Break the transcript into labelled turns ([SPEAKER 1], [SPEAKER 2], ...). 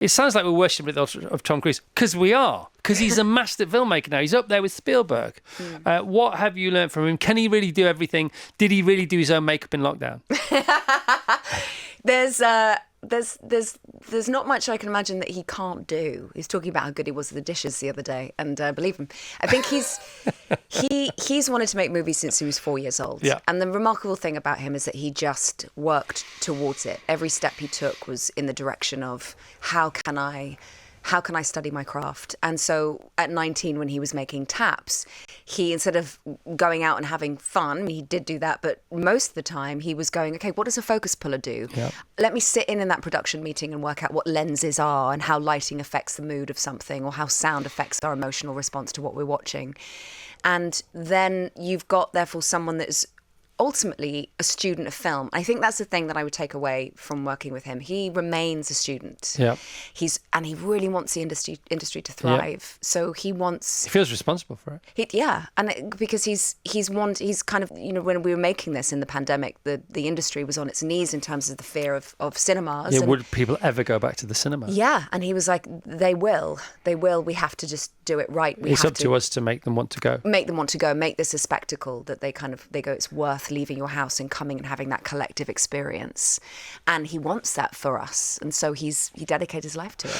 [SPEAKER 1] It sounds like we're worshipping at the altar of Tom Cruise, because we are, because he's a master filmmaker now. He's up there with Spielberg. What have you learned from him? Can he really do everything? Did he really do his own makeup in lockdown?
[SPEAKER 2] There's not much I can imagine that he can't do. He's talking about how good he was at the dishes the other day, and believe him. I think he's wanted to make movies since he was 4 years old.
[SPEAKER 1] Yeah.
[SPEAKER 2] And the remarkable thing about him is that he just worked towards it. Every step he took was in the direction of how can I study my craft? And so at 19, when he was making Taps, he, instead of going out and having fun, he did do that, but most of the time he was going, okay, what does a focus puller do?
[SPEAKER 1] Yeah.
[SPEAKER 2] Let me sit in that production meeting and work out what lenses are and how lighting affects the mood of something, or how sound affects our emotional response to what we're watching. And then you've got, therefore, someone that is ultimately a student of film. I think that's the thing that I would take away from working with him. He remains a student.
[SPEAKER 1] Yeah.
[SPEAKER 2] And he really wants the industry to thrive. Yeah. So he
[SPEAKER 1] feels responsible for it.
[SPEAKER 2] Because he's kind of, when we were making this in the pandemic, the industry was on its knees in terms of the fear of cinemas.
[SPEAKER 1] Yeah, would people ever go back to the cinema?
[SPEAKER 2] Yeah, and he was like, they will. We have to just do it right.
[SPEAKER 1] It's up to us to make them want to go.
[SPEAKER 2] Make this a spectacle that they go, it's worth leaving your house and coming and having that collective experience. And he wants that for us. And so he dedicated his life to it.